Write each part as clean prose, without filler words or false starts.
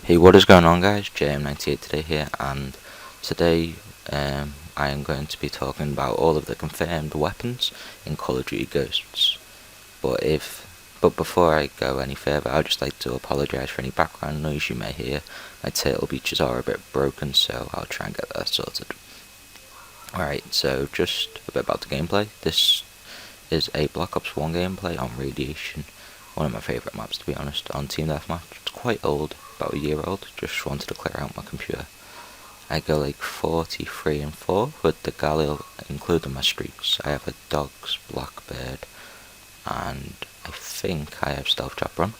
Hey, what is going on, guys? JM98 today here, and today I am going to be talking about all of the confirmed weapons in Call of Duty Ghosts. But before I go any further, I'd just like to apologise for any background noise you may hear. My turtle beaches are a bit broken, so I'll try and get that sorted. Alright, so just a bit about the gameplay. This is a Black Ops 1 gameplay on Radiation. One of my favourite maps, to be honest, on Team Deathmatch. It's quite old, about a year old, just wanted to clear out my computer. I go like 43 and 4 with the Galil, including my streaks. I have a Dogs, Blackbird, and I think I have Stealth Chopper on.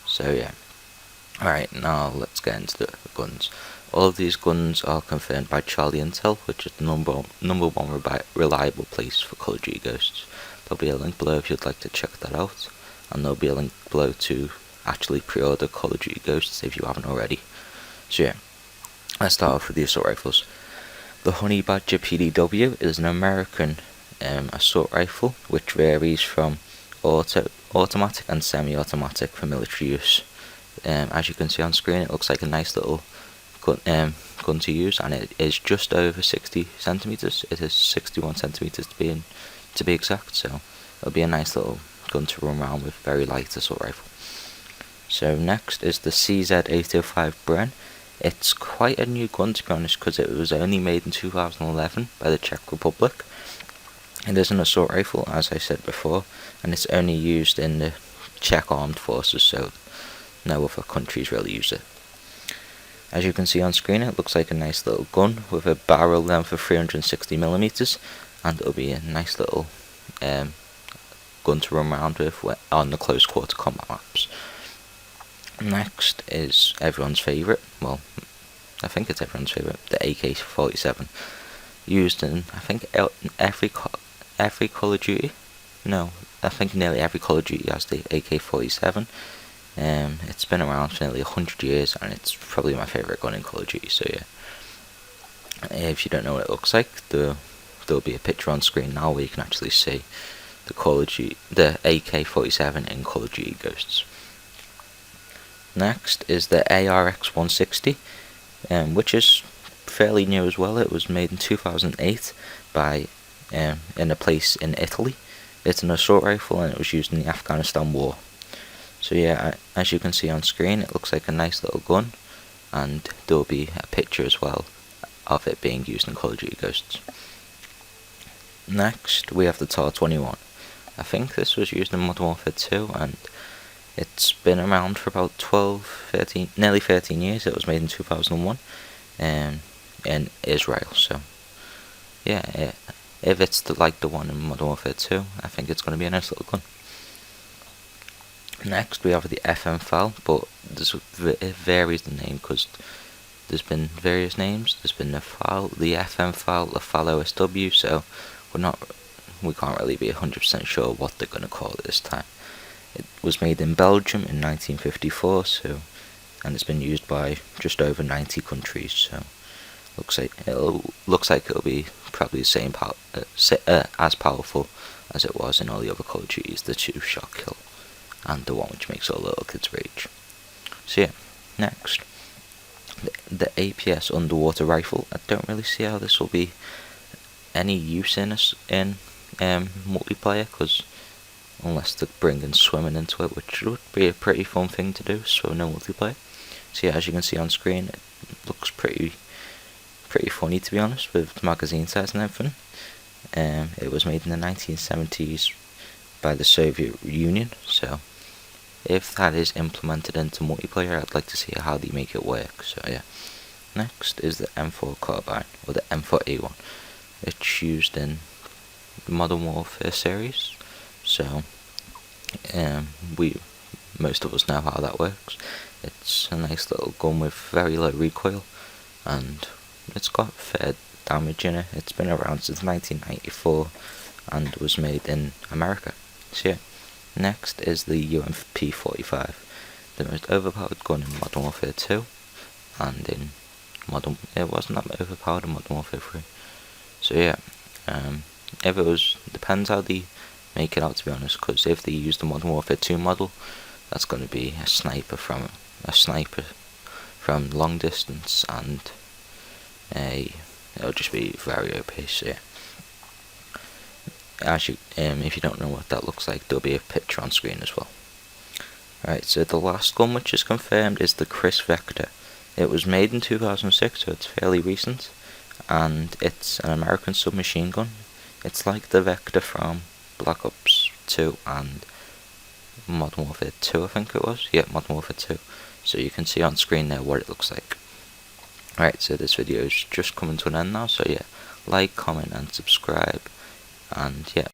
So yeah. Alright, now let's get into the guns. All of these guns are confirmed by Charlie Intel, which is the number one reliable place for Call of Duty Ghosts. There'll be a link below if you'd like to check that out, and there'll be a link below to actually pre-order Call of Duty Ghosts if you haven't already. So yeah, let's start off with the assault rifles. The Honey Badger PDW is an American assault rifle which varies from automatic and semi-automatic for military use. As you can see on screen, it looks like a nice little gun to use, and it is just over 60 centimeters. It is 61 centimeters to be exact, so it'll be a nice little gun to run around with, very light assault rifle. So next is the CZ805 Bren. It's quite a new gun, to be honest, because it was only made in 2011 by the Czech Republic. It is an assault rifle, as I said before, and it's only used in the Czech armed forces, so no other countries really use it. As you can see on screen, it looks like a nice little gun with a barrel length of 360mm, and it'll be a nice little gun to run around with on the close quarter combat maps. Next is everyone's favourite, well, I think it's everyone's favourite, the AK-47. Used in, I think, every Call of Duty. No, I think nearly every Call of Duty has the AK-47. It's been around for nearly 100 years, and it's probably my favourite gun in Call of Duty, so yeah. If you don't know what it looks like, there'll be a picture on screen now where you can actually see the AK-47 in Call of Duty Ghosts. Next is the ARX-160, which is fairly new as well. It was made in 2008 in a place in Italy. It's an assault rifle, and it was used in the Afghanistan war. So yeah, as you can see on screen, it looks like a nice little gun, and there'll be a picture as well of it being used in Call of Duty Ghosts. Next, we have the TAR-21. I think this was used in Modern Warfare 2, and it's been around for about 13 years. It was made in 2001 in Israel, so yeah, if it's like the one in Modern Warfare 2, I think it's going to be a nice little gun. Next, we have the FM FAL, but it varies the name because there's been various names. There's been the FAL, the FM FAL, the FAL OSW, so we can't really be 100% sure what they're going to call it this time. It was made in Belgium in 1954, and it's been used by just over 90 countries, so looks like it'll be probably the same as powerful as it was in all the other Call of Duties, the 2-shot kill, and the one which makes all little kids rage. So yeah, next, the APS underwater rifle. I don't really see how this will be any use in multiplayer, because unless they're bringing swimming into it, which would be a pretty fun thing to do, swimming in multiplayer. So yeah, as you can see on screen, it looks pretty funny, to be honest, with the magazine size and everything. It was made in the 1970s by the Soviet Union, so if that is implemented into multiplayer, I'd like to see how they make it work. So yeah. Next is the M4 carbine, or the M4A1. It's used in the Modern Warfare series, so most of us know how that works. It's a nice little gun with very low recoil, and it's got fair damage in it. It's been around since 1994 and was made in America. So yeah. Next is the UMP-45, the most overpowered gun in Modern Warfare 2, and it wasn't that overpowered in Modern Warfare 3. So yeah, if it was, depends how they make it out, to be honest, because if they use the Modern Warfare 2 model, that's going to be a sniper from long distance, and it'll just be very OP. So yeah, if you don't know what that looks like, there'll be a picture on screen as well. Right, so the last gun which is confirmed is the Chris Vector. It was made in 2006, so it's fairly recent, and it's an American submachine gun. It's like the Vector from Black Ops 2 and Modern Warfare 2, I think it was. Yeah, Modern Warfare 2. So you can see on screen there what it looks like. Right, so this video is just coming to an end now, so yeah, like, comment and subscribe, and yeah.